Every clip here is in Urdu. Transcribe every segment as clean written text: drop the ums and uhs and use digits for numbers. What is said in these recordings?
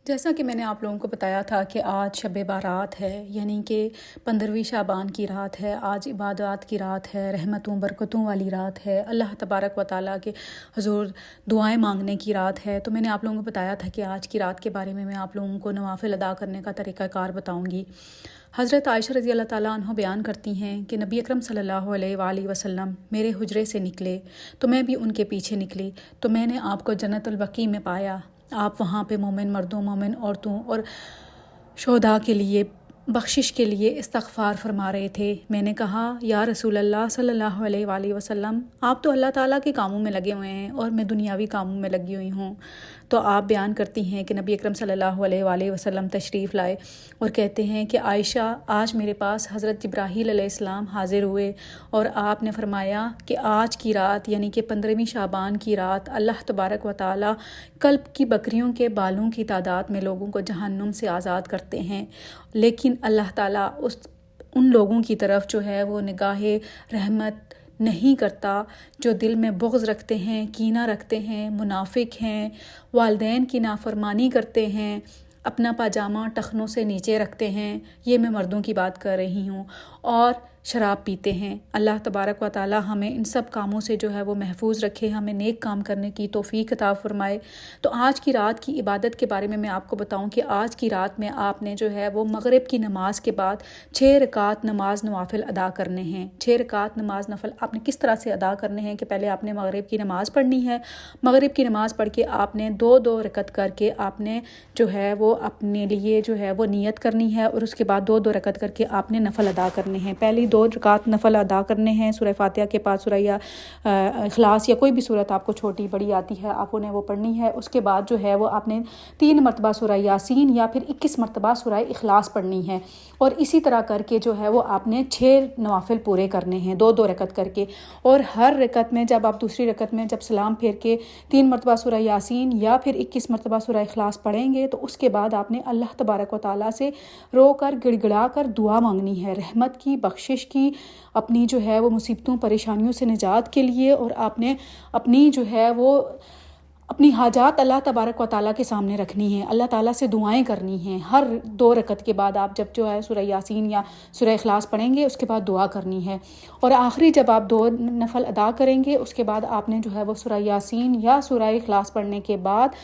جیسا کہ میں نے آپ لوگوں کو بتایا تھا کہ آج شب بارات ہے، یعنی کہ 15ویں شعبان کی رات ہے۔ آج عبادات کی رات ہے، رحمتوں برکتوں والی رات ہے، اللہ تبارک و تعالیٰ کے حضور دعائیں مانگنے کی رات ہے۔ تو میں نے آپ لوگوں کو بتایا تھا کہ آج کی رات کے بارے میں آپ لوگوں کو نوافل ادا کرنے کا طریقہ کار بتاؤں گی۔ حضرت عائشہ رضی اللہ تعالیٰ عنہ بیان کرتی ہیں کہ نبی اکرم صلی اللہ علیہ وآلہ وسلم میرے حجرے سے نکلے تو میں بھی ان کے پیچھے نکلی، تو میں نے آپ کو جنت البقیع میں پایا۔ آپ وہاں پہ مومن مردوں، مومن عورتوں اور شہداء کے لیے بخشش کے لیے استغفار فرما رہے تھے۔ میں نے کہا یا رسول اللہ صلی اللہ علیہ وآلہ وسلم، آپ تو اللہ تعالیٰ کے کاموں میں لگے ہوئے ہیں اور میں دنیاوی کاموں میں لگی ہوئی ہوں۔ تو آپ بیان کرتی ہیں کہ نبی اکرم صلی اللہ علیہ وآلہ وسلم تشریف لائے اور کہتے ہیں کہ عائشہ، آج میرے پاس حضرت جبرائیل علیہ السلام حاضر ہوئے اور آپ نے فرمایا کہ آج کی رات یعنی کہ 15ویں شعبان کی رات اللہ تبارک و تعالیٰ کلب کی بکریوں کے بالوں کی تعداد میں لوگوں کو جہنم سے آزاد کرتے ہیں، لیکن اللہ تعالیٰ ان لوگوں کی طرف جو ہے وہ نگاہ رحمت نہیں کرتا جو دل میں بغض رکھتے ہیں، کینہ رکھتے ہیں، منافق ہیں، والدین کی نافرمانی کرتے ہیں، اپنا پاجامہ ٹخنوں سے نیچے رکھتے ہیں، یہ میں مردوں کی بات کر رہی ہوں، اور شراب پیتے ہیں۔ اللہ تبارک و تعالی ہمیں ان سب کاموں سے جو ہے وہ محفوظ رکھے، ہمیں نیک کام کرنے کی توفیق عطا فرمائے۔ تو آج کی رات کی عبادت کے بارے میں آپ کو بتاؤں کہ آج کی رات میں آپ نے جو ہے وہ مغرب کی نماز کے بعد 6 رکعت نماز نوافل ادا کرنے ہیں۔ 6 رکعت نماز نفل آپ نے کس طرح سے ادا کرنے ہیں کہ پہلے آپ نے مغرب کی نماز پڑھنی ہے، مغرب کی نماز پڑھ کے آپ نے 2 رکعت کر کے آپ نے جو ہے وہ اپنے لیے جو ہے وہ نیت کرنی ہے، اور اس کے بعد 2 رکعت کر کے آپ نے نفل ادا کرنے ہیں۔ پہلی 2 رکعت نفل ادا کرنے ہیں، سورہ فاتحہ کے بعد سورہ اخلاص یا کوئی بھی سورت آپ کو چھوٹی بڑی آتی ہے آپ انہیں وہ پڑھنی ہے۔ اس کے بعد جو ہے وہ آپ نے 3 مرتبہ سورہ یاسین یا پھر 21 مرتبہ سورہ اخلاص پڑھنی ہے، اور اسی طرح کر کے جو ہے وہ آپ نے 6 نوافل پورے کرنے ہیں 2 رکعت کر کے۔ اور ہر رکعت میں جب آپ دوسری رکعت میں جب سلام پھیر کے 3 مرتبہ سورہ یاسین یا پھر 21 مرتبہ سورہ اخلاص پڑھیں گے تو اس کے بعد آپ نے اللہ تبارک و تعالیٰ سے رو کر گڑ گڑا کر دعا مانگنی ہے، رحمت کی، بخشش کی، اپنی جو ہے وہ مصیبتوں پریشانیوں سے نجات کے لیے، اور آپ نے اپنی جو ہے وہ اپنی حاجات اللہ تبارک و تعالیٰ کے سامنے رکھنی ہے، اللہ تعالیٰ سے دعائیں کرنی ہیں۔ ہر 2 رکعت کے بعد آپ جب جو ہے سورہ یاسین یا سورہ اخلاص پڑھیں گے اس کے بعد دعا کرنی ہے، اور آخری جب آپ 2 نفل ادا کریں گے اس کے بعد آپ نے جو ہے وہ سورہ یاسین یا سورہ اخلاص پڑھنے کے بعد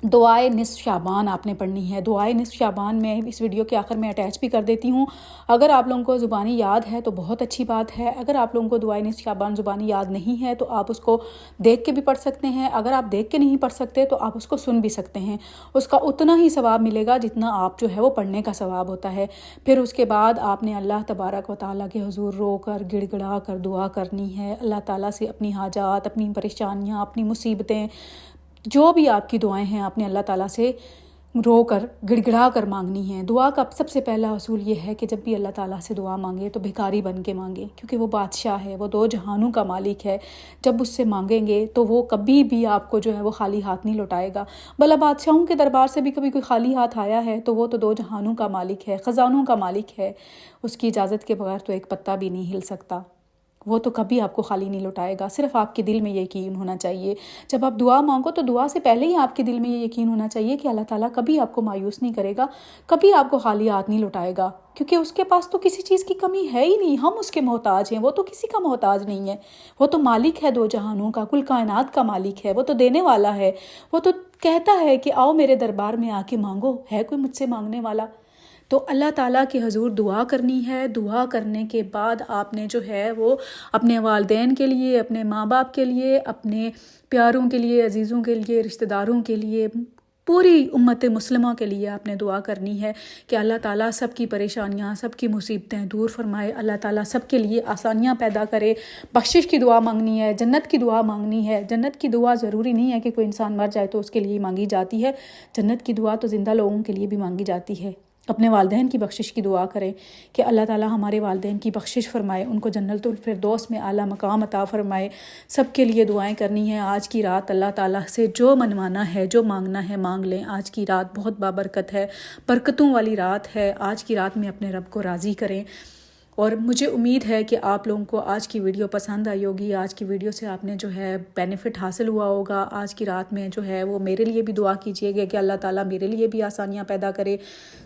دعائے نصف شعبان آپ نے پڑھنی ہے۔ دعائے نصف شعبان میں اس ویڈیو کے آخر میں اٹیچ بھی کر دیتی ہوں، اگر آپ لوگوں کو زبانی یاد ہے تو بہت اچھی بات ہے، اگر آپ لوگوں کو دعائے نصف شعبان زبانی یاد نہیں ہے تو آپ اس کو دیکھ کے بھی پڑھ سکتے ہیں، اگر آپ دیکھ کے نہیں پڑھ سکتے تو آپ اس کو سن بھی سکتے ہیں، اس کا اتنا ہی ثواب ملے گا جتنا آپ جو ہے وہ پڑھنے کا ثواب ہوتا ہے۔ پھر اس کے بعد آپ نے اللہ تبارک و تعالیٰ کے حضور رو کر گڑ گڑا کر دعا کرنی ہے، اللہ تعالیٰ سے اپنی حاجات، اپنی پریشانیاں، اپنی مصیبتیں، جو بھی آپ کی دعائیں ہیں آپ نے اللہ تعالیٰ سے رو کر گڑ گڑا کر مانگنی ہیں۔ دعا کا سب سے پہلا اصول یہ ہے کہ جب بھی اللہ تعالیٰ سے دعا مانگے تو بھکاری بن کے مانگے، کیونکہ وہ بادشاہ ہے، وہ 2 جہانوں کا مالک ہے۔ جب اس سے مانگیں گے تو وہ کبھی بھی آپ کو جو ہے وہ خالی ہاتھ نہیں لوٹائے گا، بھلا بادشاہوں کے دربار سے بھی کبھی کوئی خالی ہاتھ آیا ہے تو وہ تو 2 جہانوں کا مالک ہے، خزانوں کا مالک ہے، اس کی اجازت کے بغیر تو ایک پتا بھی نہیں ہل سکتا، وہ تو کبھی آپ کو خالی نہیں لوٹائے گا۔ صرف آپ کے دل میں یہ یقین ہونا چاہیے، جب آپ دعا مانگو تو دعا سے پہلے ہی آپ کے دل میں یہ یقین ہونا چاہیے کہ اللہ تعالیٰ کبھی آپ کو مایوس نہیں کرے گا، کبھی آپ کو خالی ہاتھ نہیں لوٹائے گا، کیونکہ اس کے پاس تو کسی چیز کی کمی ہے ہی نہیں، ہم اس کے محتاج ہیں، وہ تو کسی کا محتاج نہیں ہے، وہ تو مالک ہے 2 جہانوں کا، کل کائنات کا مالک ہے، وہ تو دینے والا ہے، وہ تو کہتا ہے کہ آؤ میرے دربار میں آ کے مانگو، ہے کوئی مجھ سے مانگنے والا؟ تو اللہ تعالیٰ کے حضور دعا کرنی ہے۔ دعا کرنے کے بعد آپ نے جو ہے وہ اپنے والدین کے لیے، اپنے ماں باپ کے لیے، اپنے پیاروں کے لیے، عزیزوں کے لیے، رشتہ داروں کے لیے، پوری امت مسلمہ کے لیے آپ نے دعا کرنی ہے کہ اللہ تعالیٰ سب کی پریشانیاں، سب کی مصیبتیں دور فرمائے، اللہ تعالیٰ سب کے لیے آسانیاں پیدا کرے، بخشش کی دعا مانگنی ہے، جنت کی دعا مانگنی ہے۔ جنت کی دعا ضروری نہیں ہے کہ کوئی انسان مر جائے تو اس کے لیے مانگی جاتی ہے، جنت کی دعا تو زندہ لوگوں کے لیے بھی مانگی جاتی ہے۔ اپنے والدین کی بخشش کی دعا کریں کہ اللہ تعالیٰ ہمارے والدین کی بخشش فرمائے، ان کو جنت الفردوس میں اعلیٰ مقام عطا فرمائے۔ سب کے لیے دعائیں کرنی ہیں۔ آج کی رات اللہ تعالیٰ سے جو منوانا ہے، جو مانگنا ہے مانگ لیں۔ آج کی رات بہت بابرکت ہے، برکتوں والی رات ہے۔ آج کی رات میں اپنے رب کو راضی کریں اور مجھے امید ہے کہ آپ لوگوں کو آج کی ویڈیو پسند آئی ہوگی. آج کی ویڈیو سے آپ نے جو ہے بینیفٹ حاصل ہوا ہوگا. آج کی رات میں جو ہے وہ میرے لیے بھی دعا کیجیے گا کہ اللہ تعالیٰ میرے لیے بھی آسانیاں پیدا کرے.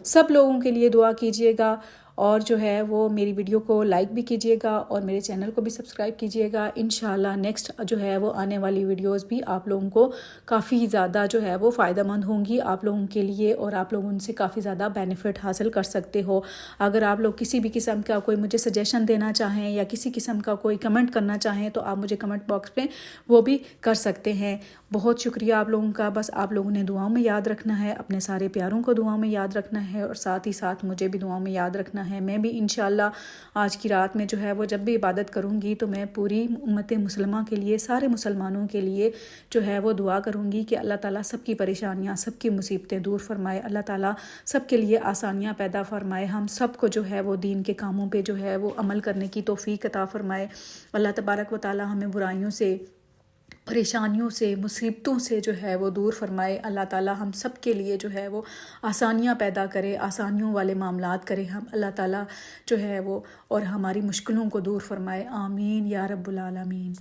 سب لوگوں کے لیے دعا کیجیے گا اور جو ہے وہ میری ویڈیو کو لائک بھی کیجیے گا اور میرے چینل کو بھی سبسکرائب کیجیے گا. انشاءاللہ نیکسٹ جو ہے وہ آنے والی ویڈیوز بھی آپ لوگوں کو کافی زیادہ جو ہے وہ فائدہ مند ہوں گی آپ لوگوں کے لیے اور آپ لوگ ان سے کافی زیادہ بینیفٹ حاصل کر سکتے ہو. اگر آپ لوگ کسی بھی قسم کا کوئی مجھے سجیشن دینا چاہیں یا کسی قسم کا کوئی کمنٹ کرنا چاہیں تو آپ مجھے کمنٹ باکس میں وہ بھی کر سکتے ہیں. بہت شکریہ آپ لوگوں کا. بس آپ لوگوں نے دعاؤں میں یاد رکھنا ہے, اپنے سارے پیاروں کو دعاؤں میں یاد رکھنا ہے اور ساتھ ہی ساتھ مجھے بھی دعاؤں میں یاد رکھنا ہے. میں بھی انشاءاللہ آج کی رات میں جو ہے وہ جب بھی عبادت کروں گی تو میں پوری امت مسلمہ کے لیے, سارے مسلمانوں کے لیے جو ہے وہ دعا کروں گی کہ اللہ تعالیٰ سب کی پریشانیاں, سب کی مصیبتیں دور فرمائے. اللہ تعالیٰ سب کے لیے آسانیاں پیدا فرمائے. ہم سب کو جو ہے وہ دین کے کاموں پہ جو ہے وہ عمل کرنے کی توفیق عطا فرمائے. اللہ تبارک و تعالیٰ ہمیں برائیوں سے, پریشانیوں سے, مصیبتوں سے جو ہے وہ دور فرمائے. اللہ تعالیٰ ہم سب کے لیے جو ہے وہ آسانیاں پیدا کرے, آسانیوں والے معاملات کرے. ہم اللہ تعالیٰ جو ہے وہ اور ہماری مشکلوں کو دور فرمائے. آمین یا رب العالمین.